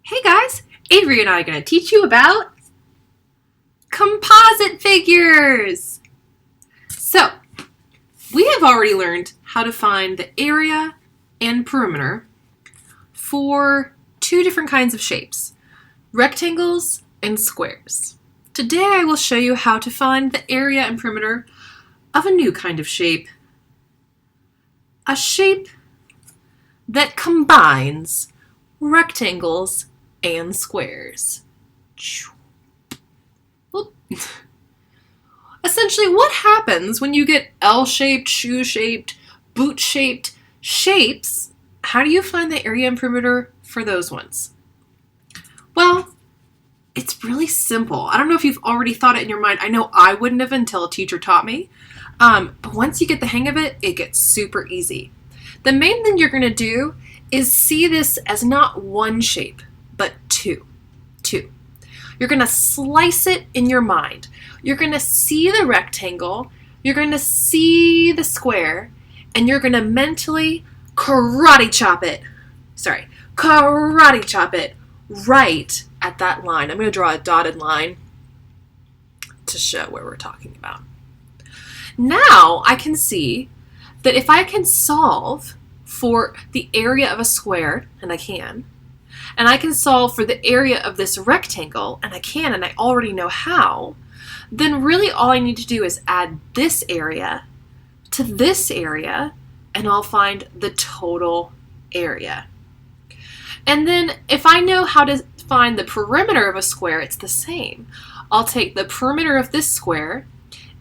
Hey guys, Avery and I are going to teach you about composite figures. So, we have already learned how to find the area and perimeter for two different kinds of shapes, rectangles and squares. Today I will show you how to find the area and perimeter of a new kind of shape, a shape that combines rectangles and squares. Essentially, what happens when you get L-shaped, shoe-shaped, boot-shaped shapes? How do you find the area and perimeter for those ones? Well, it's really simple. I don't know if you've already thought it in your mind. I know I wouldn't have until a teacher taught me. But once you get the hang of it, it gets super easy. The main thing you're going to do is see this as not one shape, but two. You're going to slice it in your mind. You're going to see the rectangle, you're going to see the square, and you're going to mentally karate chop it right at that line. I'm going to draw a dotted line to show where we're talking about. Now I can see that if I can solve for the area of a square, and I can solve for the area of this rectangle, and I already know how, then really all I need to do is add this area to this area, and I'll find the total area. And then if I know how to find the perimeter of a square, it's the same. I'll take the perimeter of this square,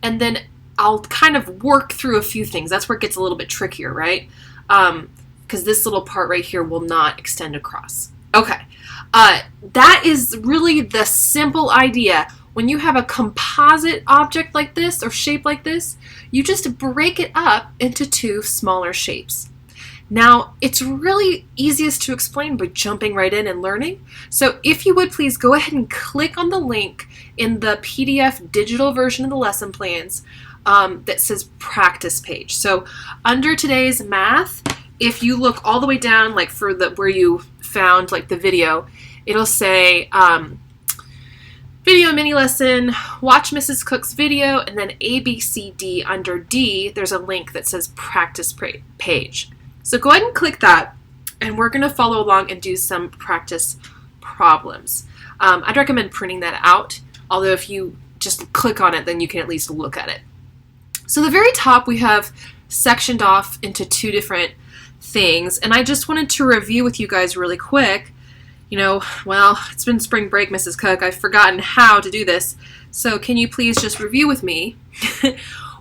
and then I'll kind of work through a few things. That's where it gets a little bit trickier, right? Because this little part right here will not extend across. Okay, that is really the simple idea. When you have a composite object like this or shape like this, you just break it up into two smaller shapes. Now, it's really easiest to explain by jumping right in and learning. So if you would please go ahead and click on the link in the PDF digital version of the lesson plans that says practice page. So under today's math, if you look all the way down, like for the where you found like the video, it'll say video mini lesson, watch Mrs. Cook's video, and then A, B, C, D. Under D, there's a link that says practice page. So go ahead and click that, and we're going to follow along and do some practice problems. I'd recommend printing that out, although if you just click on it, then you can at least look at it. So the very top we have sectioned off into two different things, and I just wanted to review with you guys really quick. You know, well, it's been spring break, Mrs. Cook. I've forgotten how to do this. So can you please just review with me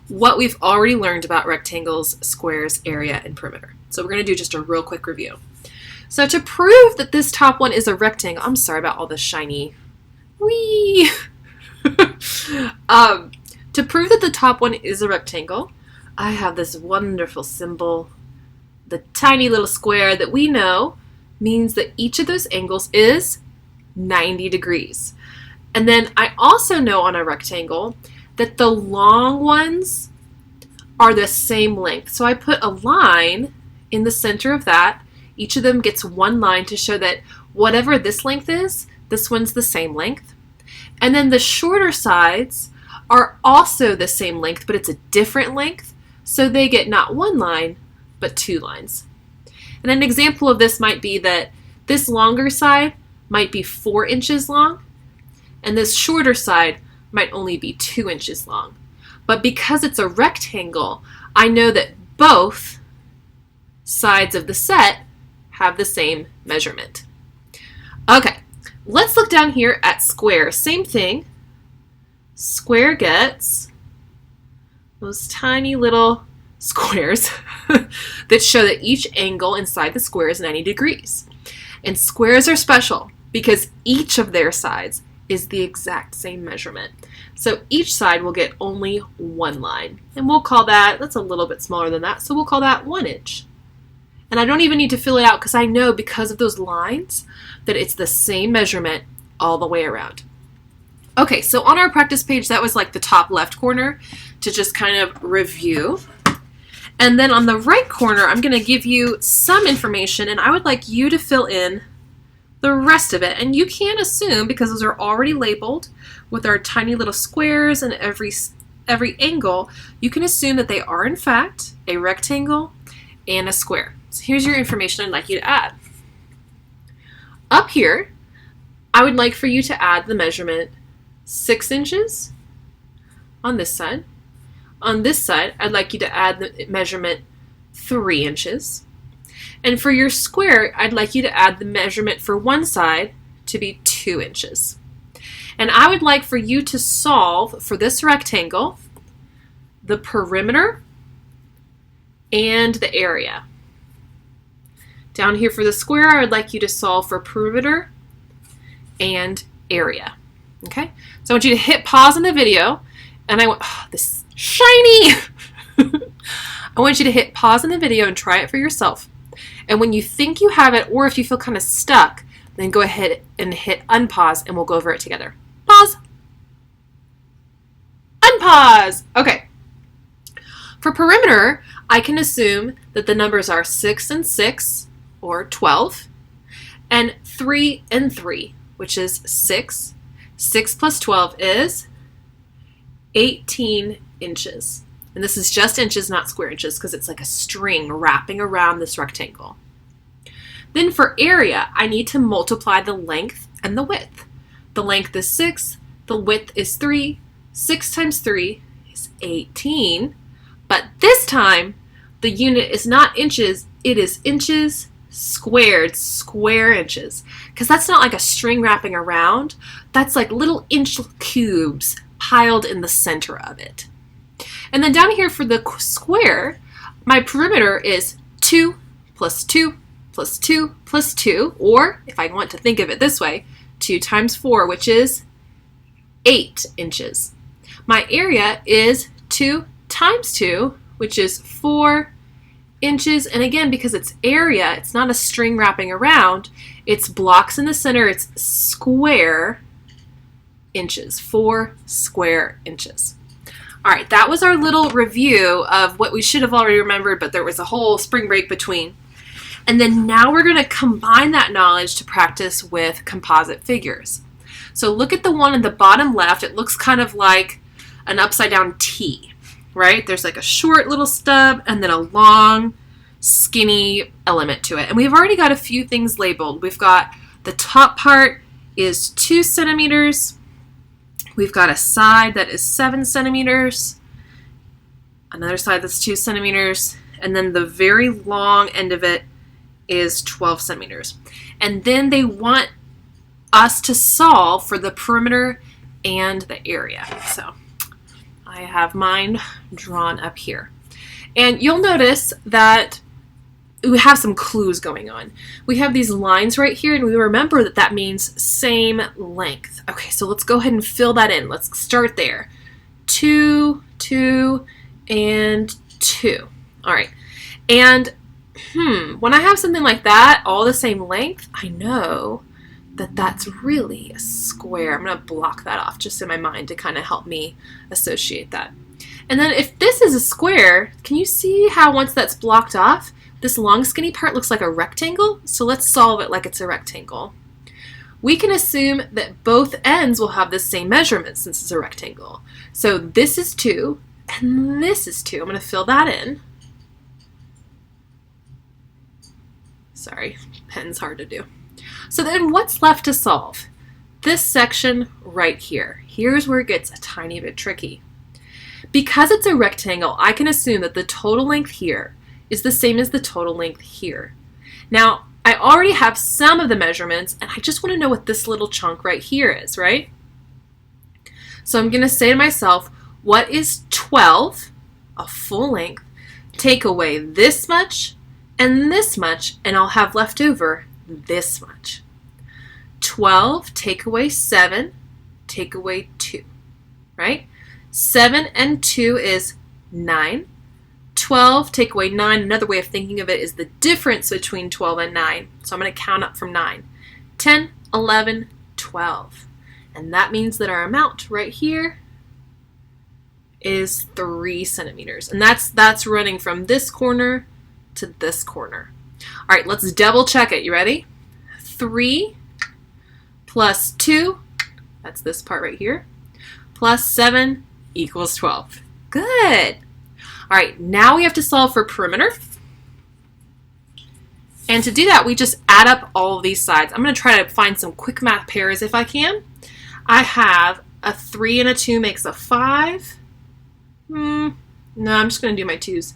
what we've already learned about rectangles, squares, area, and perimeter. So we're going to do just a real quick review. So to prove that this top one is a rectangle, I'm sorry about all this shiny. Whee! To prove that the top one is a rectangle, I have this wonderful symbol, the tiny little square that we know means that each of those angles is 90 degrees. And then I also know on a rectangle that the long ones are the same length. So I put a line in the center of that. Each of them gets one line to show that whatever this length is, this one's the same length. And then the shorter sides are also the same length, but it's a different length. So they get not one line, but two lines. And an example of this might be that this longer side might be 4 inches long, and this shorter side might only be 2 inches long. But because it's a rectangle, I know that both sides of the set have the same measurement. Okay, let's look down here at square. Same thing. Square gets those tiny little squares that show that each angle inside the square is 90 degrees. And squares are special because each of their sides is the exact same measurement. So each side will get only one line. And we'll call that's a little bit smaller than that, so we'll call that 1 inch. And I don't even need to fill it out because I know because of those lines that it's the same measurement all the way around. Okay, so on our practice page, that was like the top left corner to just kind of review. And then on the right corner, I'm going to give you some information, and I would like you to fill in the rest of it. And you can assume, because those are already labeled with our tiny little squares and every angle, you can assume that they are in fact a rectangle and a square. So here's your information I'd like you to add. Up here, I would like for you to add the measurement 6 inches on this side. On this side, I'd like you to add the measurement 3 inches. And for your square, I'd like you to add the measurement for one side to be 2 inches. And I would like for you to solve for this rectangle the perimeter and the area. Down here for the square, I would like you to solve for perimeter and area. Okay? So I want you to hit pause on the video, and I want, oh, this shiny! I want you to hit pause on the video and try it for yourself. And when you think you have it, or if you feel kind of stuck, then go ahead and hit unpause and we'll go over it together. Pause. Unpause. Okay. For perimeter, I can assume that the numbers are 6 and 6, or 12, and 3 and 3, which is 6. 6 plus 12 is 18 inches. And this is just inches, not square inches, because it's like a string wrapping around this rectangle. Then for area, I need to multiply the length and the width. The length is 6, the width is 3. 6 times 3 is 18. But this time, the unit is not inches, it is inches squared, square inches. Because that's not like a string wrapping around. That's like little inch cubes piled in the center of it. And then down here for the square, my perimeter is 2 plus 2 plus 2 plus 2, or if I want to think of it this way, 2 times 4, which is 8 inches. My area is 2 times 2, which is 4 inches. And again, because it's area, it's not a string wrapping around, it's blocks in the center, it's square inches, 4 square inches. All right, that was our little review of what we should have already remembered, but there was a whole spring break between. And then now we're going to combine that knowledge to practice with composite figures. So look at the one at the bottom left. It looks kind of like an upside down T, right? There's like a short little stub and then a long, skinny element to it. And we've already got a few things labeled. We've got the top part is 2 centimeters. We've got a side that is 7 centimeters, another side that's 2 centimeters, and then the very long end of it is 12 centimeters. And then they want us to solve for the perimeter and the area. So I have mine drawn up here. And you'll notice that we have some clues going on. We have these lines right here, and we remember that that means same length. Okay, so let's go ahead and fill that in. Let's start there. 2, 2, and 2. All right. And when I have something like that, all the same length, I know that that's really a square. I'm going to block that off just in my mind to kind of help me associate that. And then if this is a square, can you see how once that's blocked off, this long skinny part looks like a rectangle? So let's solve it like it's a rectangle. We can assume that both ends will have the same measurement since it's a rectangle. So this is 2 and this is 2. I'm going to fill that in. Sorry, pen's hard to do. So then what's left to solve? This section right here. Here's where it gets a tiny bit tricky. Because it's a rectangle, I can assume that the total length here is the same as the total length here. Now, I already have some of the measurements, and I just want to know what this little chunk right here is, right? So I'm going to say to myself, what is 12, a full length, take away this much, and I'll have left over this much. 12, take away 7, take away 2, right? 7 and 2 is 9. 12, take away 9. Another way of thinking of it is the difference between 12 and 9. So I'm going to count up from 9. 10, 11, 12. And that means that our amount right here is 3 centimeters. And that's running from this corner to this corner. All right, let's double check it. You ready? 3 plus 2, that's this part right here, plus 7 equals 12. Good. All right, now we have to solve for perimeter. And to do that, we just add up all of these sides. I'm going to try to find some quick math pairs if I can. I have a 3 and a 2 makes a 5. No, I'm just going to do my 2s.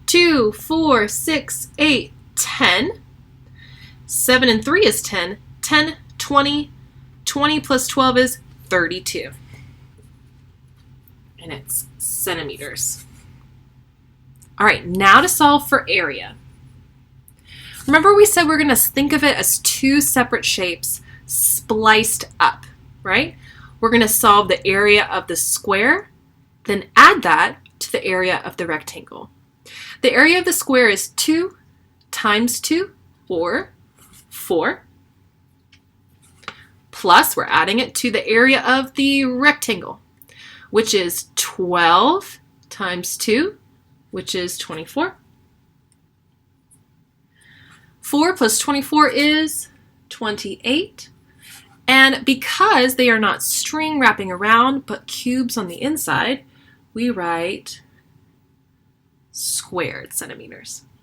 2, 4, 6, 8, 10. 7 and 3 is 10. 10, 20. 20 plus 12 is 32. And it's centimeters. All right, now to solve for area. Remember we said we're going to think of it as 2 separate shapes spliced up, right? We're going to solve the area of the square, then add that to the area of the rectangle. The area of the square is 2 times 2, or 4, plus we're adding it to the area of the rectangle, which is 12 times 2, which is 24. 4 plus 24 is 28. And because they are not string wrapping around, but cubes on the inside, we write squared centimeters.